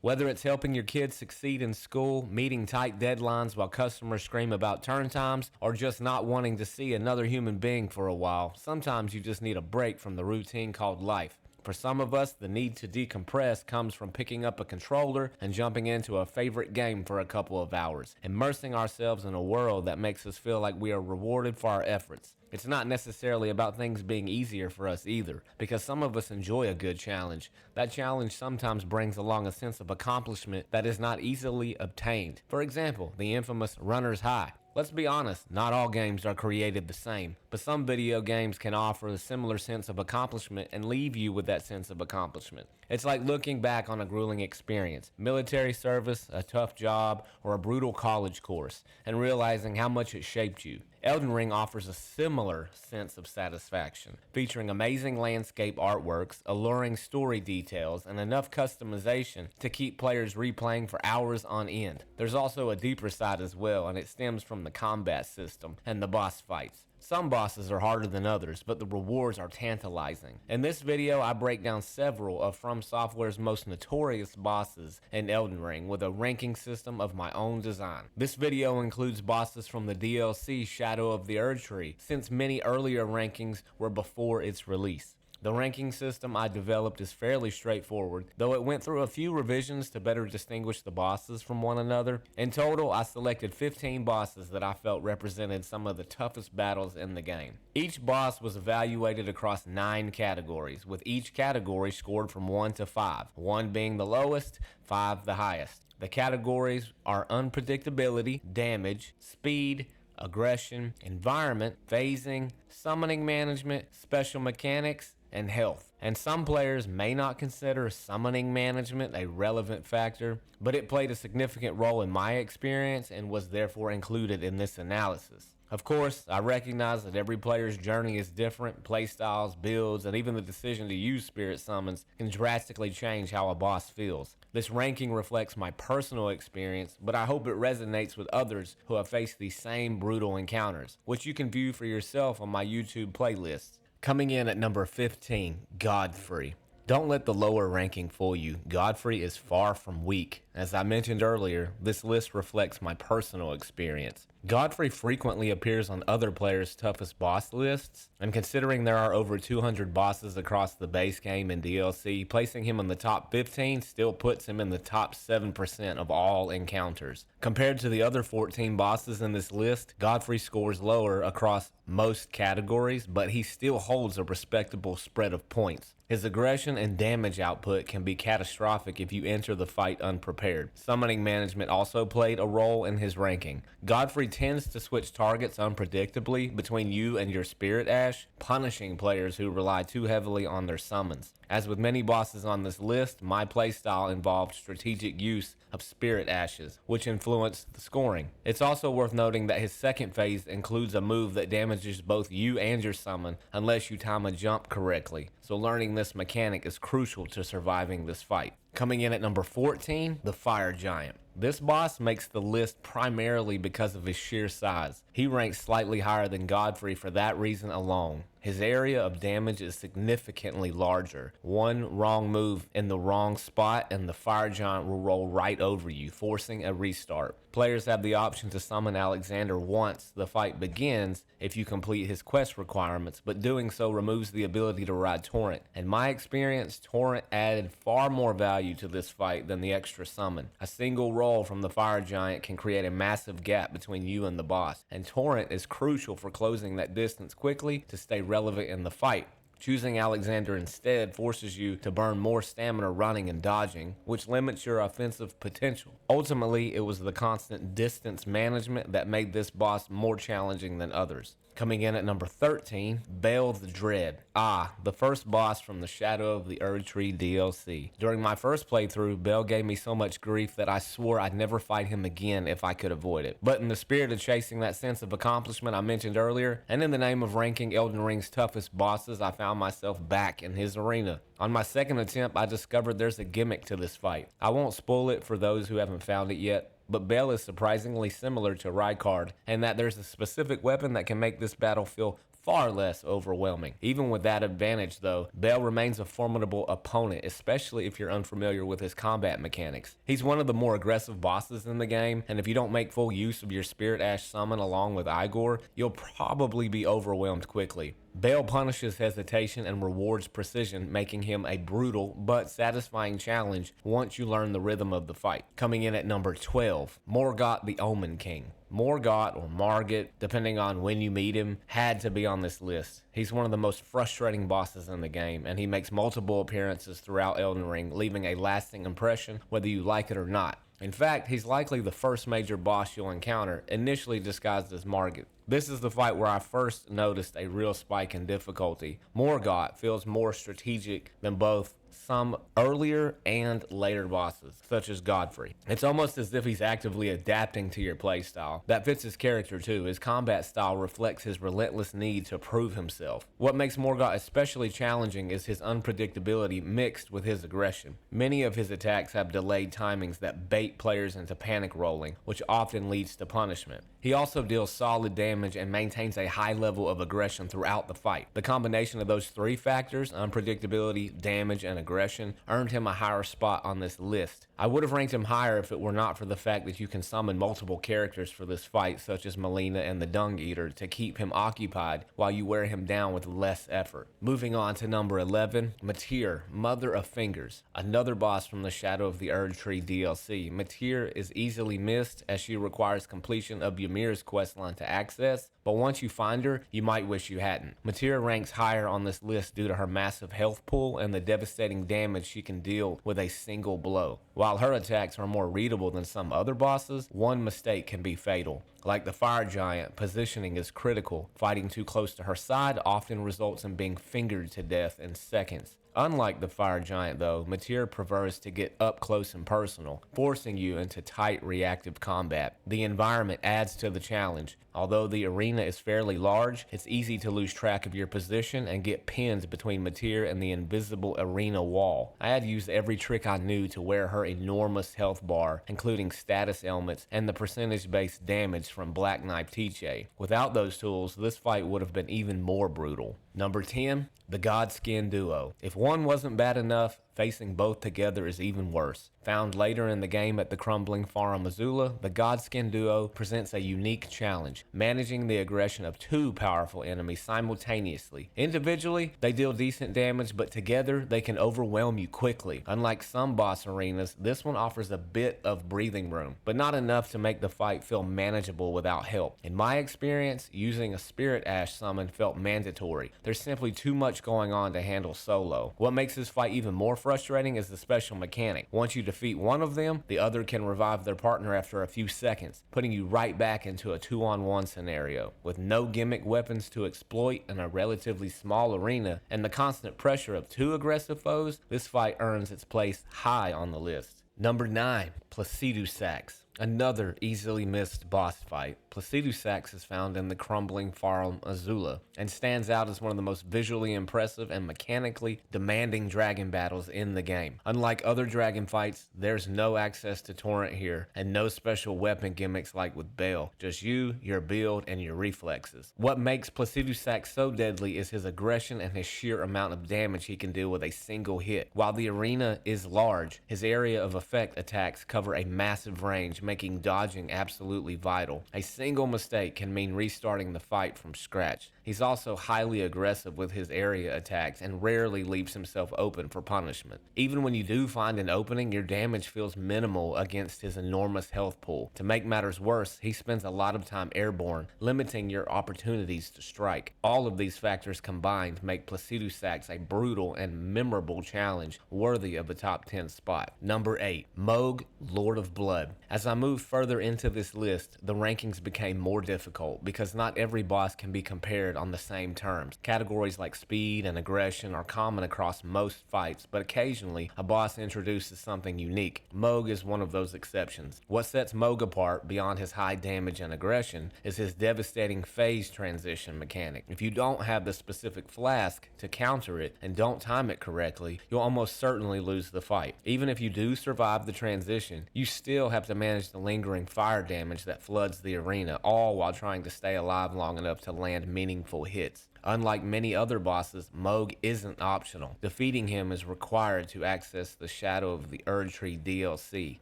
Whether it's helping your kids succeed in school, meeting tight deadlines while customers scream about turn times, or just not wanting to see another human being for a while, sometimes you just need a break from the routine called life. For some of us, the need to decompress comes from picking up a controller and jumping into a favorite game for a couple of hours, immersing ourselves in a world that makes us feel like we are rewarded for our efforts. It's not necessarily about things being easier for us either, because some of us enjoy a good challenge. That challenge sometimes brings along a sense of accomplishment that is not easily obtained. For example, the infamous runner's high. Let's be honest, not all games are created the same, but some video games can offer a similar sense of accomplishment and leave you with that sense of accomplishment. It's like looking back on a grueling experience, military service, a tough job, or a brutal college course, and realizing how much it shaped you. Elden Ring offers a similar sense of satisfaction, featuring amazing landscape artworks, alluring story details, and enough customization to keep players replaying for hours on end. There's also a deeper side as well, and it stems from the combat system and the boss fights. Some bosses are harder than others, but the rewards are tantalizing. In this video, I break down several of From Software's most notorious bosses in Elden Ring with a ranking system of my own design. This video includes bosses from the DLC Shadow of the Erdtree, since many earlier rankings were before its release. The ranking system I developed is fairly straightforward, though it went through a few revisions to better distinguish the bosses from one another. In total, I selected 15 bosses that I felt represented some of the toughest battles in the game. Each boss was evaluated across 9 categories, with each category scored from 1 to 5, 1 being the lowest, 5 the highest. The categories are unpredictability, damage, speed, aggression, environment, phasing, summoning management, special mechanics, and health. And some players may not consider summoning management a relevant factor, but it played a significant role in my experience and was therefore included in this analysis. Of course, I recognize that every player's journey is different, playstyles, builds, and even the decision to use spirit summons can drastically change how a boss feels. This ranking reflects my personal experience, but I hope it resonates with others who have faced these same brutal encounters, which you can view for yourself on my YouTube playlists. Coming in at number 15, Godfrey. Don't let the lower ranking fool you. Godfrey is far from weak. As I mentioned earlier, this list reflects my personal experience. Godfrey frequently appears on other players' toughest boss lists, and considering there are over 200 bosses across the base game and DLC, placing him in the top 15 still puts him in the top 7% of all encounters. Compared to the other 14 bosses in this list, Godfrey scores lower across most categories, but he still holds a respectable spread of points. His aggression and damage output can be catastrophic if you enter the fight unprepared. Summoning management also played a role in his ranking. Godfrey tends to switch targets unpredictably between you and your Spirit Ash, punishing players who rely too heavily on their summons. As with many bosses on this list, my playstyle involved strategic use of Spirit Ashes, which influenced the scoring. It's also worth noting that his second phase includes a move that damages both you and your summon unless you time a jump correctly, so learning this mechanic is crucial to surviving this fight. Coming in at number 14, the Fire Giant. This boss makes the list primarily because of his sheer size. He ranks slightly higher than Godfrey for that reason alone. His area of damage is significantly larger. One wrong move in the wrong spot and the Fire Giant will roll right over you, forcing a restart. Players have the option to summon Alexander once the fight begins if you complete his quest requirements, but doing so removes the ability to ride Torrent. In my experience, Torrent added far more value to this fight than the extra summon. A single roll from the Fire Giant can create a massive gap between you and the boss, and Torrent is crucial for closing that distance quickly to stay relevant in the fight. Choosing Alexander instead forces you to burn more stamina running and dodging, which limits your offensive potential. Ultimately, it was the constant distance management that made this boss more challenging than others. Coming in at number 13, Bayle the Dread. The first boss from the Shadow of the Erdtree DLC. During my first playthrough, Bayle gave me so much grief that I swore I'd never fight him again if I could avoid it. But in the spirit of chasing that sense of accomplishment I mentioned earlier, and in the name of ranking Elden Ring's toughest bosses, I found myself back in his arena. On my second attempt, I discovered there's a gimmick to this fight. I won't spoil it for those who haven't found it yet, but Bayle is surprisingly similar to Rykard, and that there's a specific weapon that can make this battle feel far less overwhelming. Even with that advantage though, Bayle remains a formidable opponent, especially if you're unfamiliar with his combat mechanics. He's one of the more aggressive bosses in the game, and if you don't make full use of your Spirit Ash summon along with Igor, you'll probably be overwhelmed quickly. Bayle punishes hesitation and rewards precision, making him a brutal but satisfying challenge once you learn the rhythm of the fight. Coming in at number 12, Morgott the Omen King. Morgott, or Morgott, depending on when you meet him, had to be on this list. He's one of the most frustrating bosses in the game, and he makes multiple appearances throughout Elden Ring, leaving a lasting impression whether you like it or not. In fact, he's likely the first major boss you'll encounter, initially disguised as Morgott. This is the fight where I first noticed a real spike in difficulty. Morgott feels more strategic than both some earlier and later bosses, such as Godfrey. It's almost as if he's actively adapting to your playstyle. That fits his character too. His combat style reflects his relentless need to prove himself. What makes Morgott especially challenging is his unpredictability mixed with his aggression. Many of his attacks have delayed timings that bait players into panic rolling, which often leads to punishment. He also deals solid damage and maintains a high level of aggression throughout the fight. The combination of those three factors, unpredictability, damage, and aggression, earned him a higher spot on this list. I would have ranked him higher if it were not for the fact that you can summon multiple characters for this fight, such as Malenia and the Dung Eater, to keep him occupied while you wear him down with less effort. Moving on to number 11, Metyr, Mother of Fingers, another boss from the Shadow of the Erdtree DLC. Metyr is easily missed as she requires completion of Ymir's questline to access, but once you find her, you might wish you hadn't. Metyr ranks higher on this list due to her massive health pool and the devastating damage she can deal with a single blow. While her attacks are more readable than some other bosses, one mistake can be fatal. Like the fire giant, positioning is critical. Fighting too close to her side often results in being fingered to death in seconds. Unlike the fire giant though, Metyr prefers to get up close and personal, forcing you into tight reactive combat. The environment adds to the challenge. Although the arena is fairly large, it's easy to lose track of your position and get pinned between Metyr and the invisible arena wall. I had used every trick I knew to wear her enormous health bar, including status ailments and the percentage-based damage from Black Knife Tiche. Without those tools, this fight would have been even more brutal. Number 10, the Godskin Duo. If one wasn't bad enough, facing both together is even worse. Found later in the game at the crumbling Farum Azula, the Godskin Duo presents a unique challenge, managing the aggression of two powerful enemies simultaneously. Individually, they deal decent damage, but together they can overwhelm you quickly. Unlike some boss arenas, this one offers a bit of breathing room, but not enough to make the fight feel manageable without help. In my experience, using a Spirit Ash summon felt mandatory. There's simply too much going on to handle solo. What makes this fight even more frustrating is the special mechanic. Once you defeat one of them, the other can revive their partner after a few seconds, putting you right back into a 2-on-1 scenario. With no gimmick weapons to exploit in a relatively small arena and the constant pressure of two aggressive foes, this fight earns its place high on the list. Number 9, Placidusax. Another easily missed boss fight. Placidusax is found in the crumbling Farum Azula and stands out as one of the most visually impressive and mechanically demanding dragon battles in the game. Unlike other dragon fights, there's no access to torrent here and no special weapon gimmicks like with Bayle. Just you, your build, and your reflexes. What makes Placidusax so deadly is his aggression and his sheer amount of damage he can deal with a single hit. While the arena is large, his area of effect attacks cover a massive range, making dodging absolutely vital. A single mistake can mean restarting the fight from scratch. He's also highly aggressive with his area attacks and rarely leaves himself open for punishment. Even when you do find an opening, your damage feels minimal against his enormous health pool. To make matters worse, he spends a lot of time airborne, limiting your opportunities to strike. All of these factors combined make Placidusax a brutal and memorable challenge worthy of the top 10 spot. Number 8, Mohg, Lord of Blood. As I moved further into this list, the rankings became more difficult because not every boss can be compared on the same terms. Categories like speed and aggression are common across most fights, but occasionally a boss introduces something unique. Mohg is one of those exceptions. What sets Mohg apart beyond his high damage and aggression is his devastating phase transition mechanic. If you don't have the specific flask to counter it and don't time it correctly, you'll almost certainly lose the fight. Even if you do survive the transition, you still have to manage the lingering fire damage that floods the arena, all while trying to stay alive long enough to land meaningful hits. Unlike many other bosses, Mohg isn't optional. Defeating him is required to access the Shadow of the Erdtree DLC.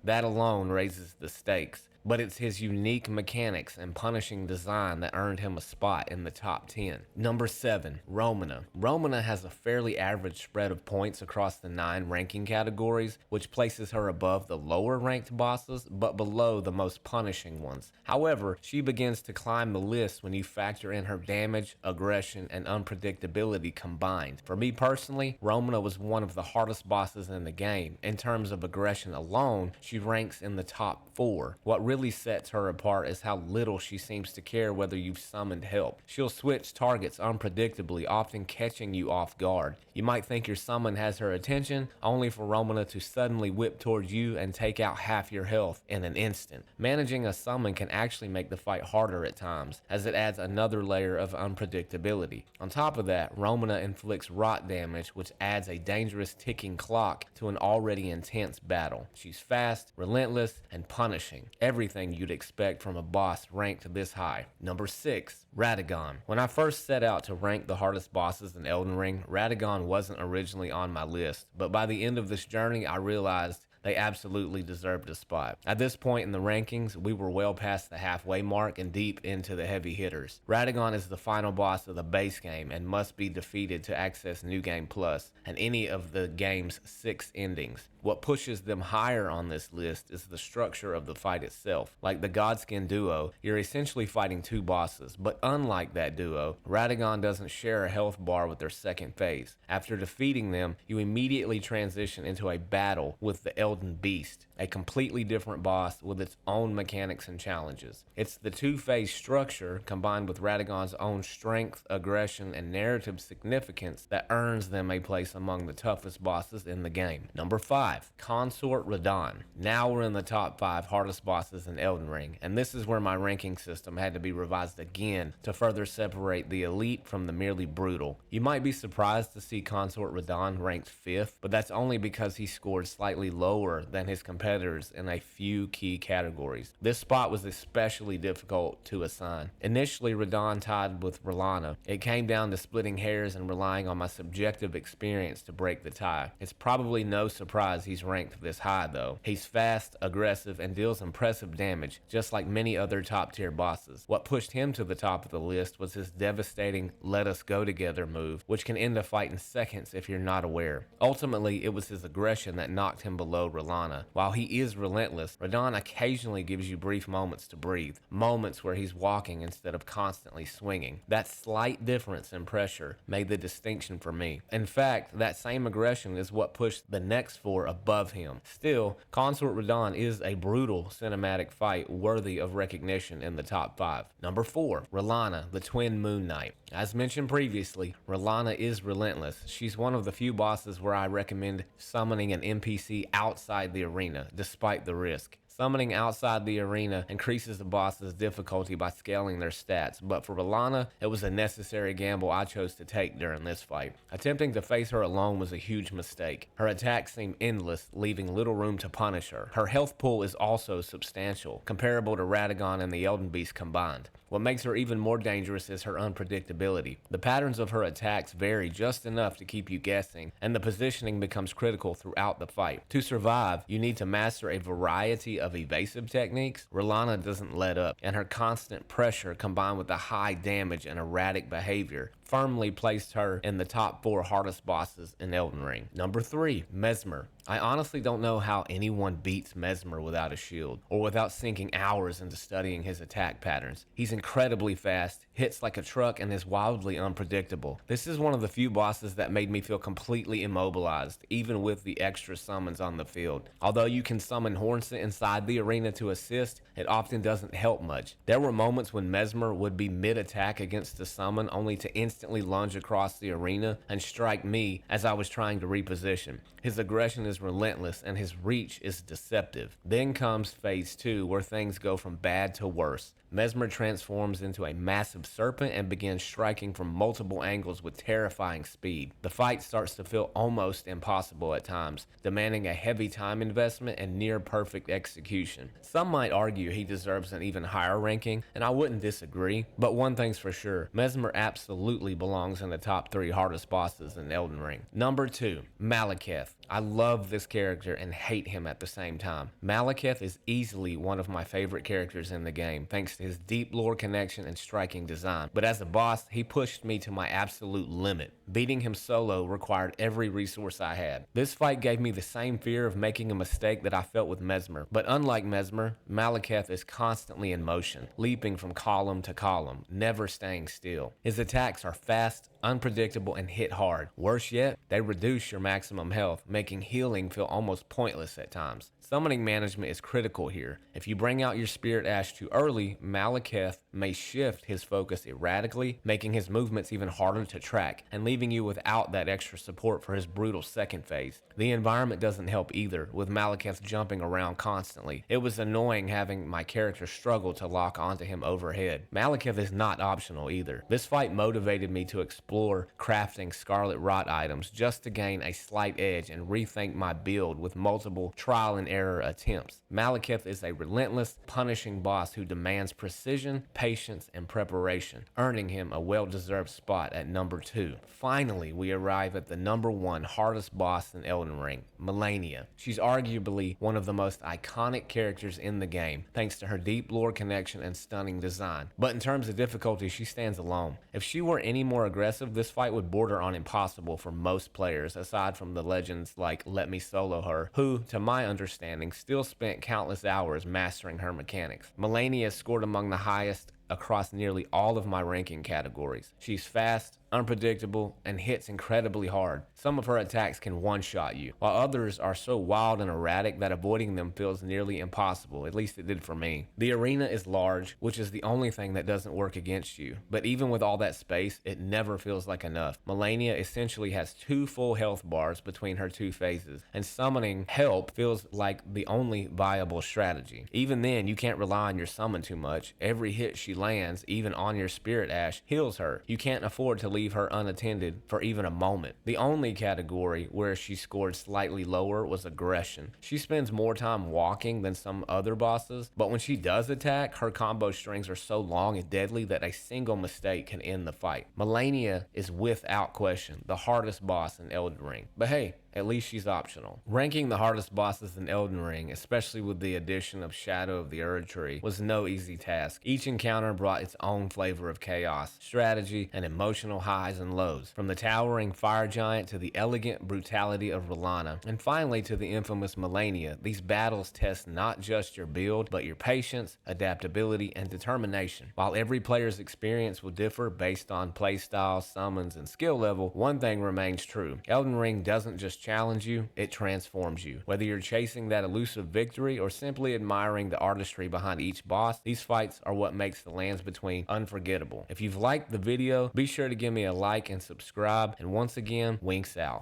That alone raises the stakes. But it's his unique mechanics and punishing design that earned him a spot in the top 10. Number 7, Romina. Romina has a fairly average spread of points across the 9 ranking categories, which places her above the lower ranked bosses, but below the most punishing ones. However, she begins to climb the list when you factor in her damage, aggression, and unpredictability combined. For me personally, Romina was one of the hardest bosses in the game. In terms of aggression alone, she ranks in the top 4. What really sets her apart is how little she seems to care whether you've summoned help. She'll switch targets unpredictably, often catching you off guard. You might think your summon has her attention, only for Romina to suddenly whip towards you and take out half your health in an instant. Managing a summon can actually make the fight harder at times, as it adds another layer of unpredictability. On top of that, Romina inflicts rot damage, which adds a dangerous ticking clock to an already intense battle. She's fast, relentless, and punishing. Everything you'd expect from a boss ranked this high. Number 6, Radagon. When I first set out to rank the hardest bosses in Elden Ring, Radagon wasn't originally on my list, but by the end of this journey, I realized they absolutely deserved a spot. At this point in the rankings, we were well past the halfway mark and deep into the heavy hitters. Radagon is the final boss of the base game and must be defeated to access New Game Plus and any of the game's 6 endings. What pushes them higher on this list is the structure of the fight itself. Like the Godskin Duo, you're essentially fighting 2 bosses, but unlike that duo, Radagon doesn't share a health bar with their second phase. After defeating them, you immediately transition into a battle with the Elden Beast, a completely different boss with its own mechanics and challenges. It's the 2-phase structure combined with Radagon's own strength, aggression, and narrative significance that earns them a place among the toughest bosses in the game. Number 5. Consort Radahn. Now we're in the top 5 hardest bosses in Elden Ring, and this is where my ranking system had to be revised again to further separate the elite from the merely brutal. You might be surprised to see Consort Radahn ranked 5th, but that's only because he scored slightly lower than his competitors in a few key categories. This spot was especially difficult to assign. Initially, Radahn tied with Rellana. It came down to splitting hairs and relying on my subjective experience to break the tie. It's probably no surprise he's ranked this high though. He's fast, aggressive, and deals impressive damage, just like many other top tier bosses. What pushed him to the top of the list was his devastating "let us go together" move, which can end a fight in seconds if you're not aware. Ultimately, it was his aggression that knocked him below Rellana. While he is relentless, Radahn occasionally gives you brief moments to breathe, moments where he's walking instead of constantly swinging. That slight difference in pressure made the distinction for me. In fact, that same aggression is what pushed the next 4 above him. Still, Consort Radahn is a brutal cinematic fight worthy of recognition in the top 5. Number 4, Rellana, the Twin Moon Knight. As mentioned previously, Rellana is relentless. She's one of the few bosses where I recommend summoning an NPC outside the arena, despite the risk. Summoning outside the arena increases the boss's difficulty by scaling their stats, but for Rellana, it was a necessary gamble I chose to take during this fight. Attempting to face her alone was a huge mistake. Her attacks seem endless, leaving little room to punish her. Her health pool is also substantial, comparable to Radagon and the Elden Beast combined. What makes her even more dangerous is her unpredictability. The patterns of her attacks vary just enough to keep you guessing, and the positioning becomes critical throughout the fight. To survive, you need to master a variety of evasive techniques. Rellana doesn't let up, and her constant pressure combined with the high damage and erratic behavior firmly placed her in the top 4 hardest bosses in Elden Ring. Number 3, Messmer. I honestly don't know how anyone beats Messmer without a shield, or without sinking hours into studying his attack patterns. He's incredibly fast, hits like a truck, and is wildly unpredictable. This is one of the few bosses that made me feel completely immobilized, even with the extra summons on the field. Although you can summon Hornsent inside the arena to assist, it often doesn't help much. There were moments when Messmer would be mid-attack against a summon only to instantly lunge across the arena and strike me as I was trying to reposition. His aggression is relentless and his reach is deceptive. Then comes phase 2, where things go from bad to worse. Messmer transforms into a massive serpent and begins striking from multiple angles with terrifying speed. The fight starts to feel almost impossible at times, demanding a heavy time investment and near perfect execution. Some might argue he deserves an even higher ranking, and I wouldn't disagree, but one thing's for sure, Messmer absolutely belongs in the top 3 hardest bosses in Elden Ring. Number 2, Maliketh. I love this character and hate him at the same time. Maliketh is easily one of my favorite characters in the game, thanks to his deep lore connection and striking design. But as a boss, he pushed me to my absolute limit. Beating him solo required every resource I had. This fight gave me the same fear of making a mistake that I felt with Messmer. But unlike Messmer, Maliketh is constantly in motion, leaping from column to column, never staying still. His attacks are fast, unpredictable, and hit hard. Worse yet, they reduce your maximum health, making healing feel almost pointless at times. Summoning management is critical here. If you bring out your Spirit Ash too early, Maliketh may shift his focus erratically, making his movements even harder to track, and leaving you without that extra support for his brutal second phase. The environment doesn't help either, with Maliketh jumping around constantly. It was annoying having my character struggle to lock onto him overhead. Maliketh is not optional either. This fight motivated me to explore crafting Scarlet Rot items just to gain a slight edge and rethink my build with multiple trial and error attempts. Maliketh is a relentless, punishing boss who demands precision, patience, and preparation, earning him a well-deserved spot at number 2. Finally, we arrive at the number 1 hardest boss in Elden Ring, Malenia. She's arguably one of the most iconic characters in the game, thanks to her deep lore connection and stunning design. But in terms of difficulty, she stands alone. If she were any more aggressive, this fight would border on impossible for most players, aside from the legends like Let Me Solo Her, who, to my understanding, still spent countless hours mastering her mechanics. Malenia scored among the highest across nearly all of my ranking categories. She's fast, unpredictable, and hits incredibly hard. Some of her attacks can one-shot you, while others are so wild and erratic that avoiding them feels nearly impossible, at least it did for me. The arena is large, which is the only thing that doesn't work against you, but even with all that space, it never feels like enough. Malenia essentially has 2 full health bars between her 2 phases, and summoning help feels like the only viable strategy. Even then, you can't rely on your summon too much. Every hit she lands, even on your Spirit Ash, heals her. You can't afford to leave her unattended for even a moment. The only category where she scored slightly lower was aggression. She spends more time walking than some other bosses, but when she does attack, her combo strings are so long and deadly that a single mistake can end the fight. Malenia is without question the hardest boss in Elden Ring. But hey, at least she's optional. Ranking the hardest bosses in Elden Ring, especially with the addition of Shadow of the Erdtree, was no easy task. Each encounter brought its own flavor of chaos, strategy, and emotional highs and lows, from the towering fire giant to the elegant brutality of Rellana, and finally to the infamous Malenia. These battles test not just your build, but your patience, adaptability, and determination. While every player's experience will differ based on playstyle, summons, and skill level, one thing remains true. Elden Ring doesn't just challenge you, it transforms you. Whether you're chasing that elusive victory or simply admiring the artistry behind each boss, these fights are what makes the Lands Between unforgettable. If you've liked the video, be sure to give me a like and subscribe, and once again, winks out.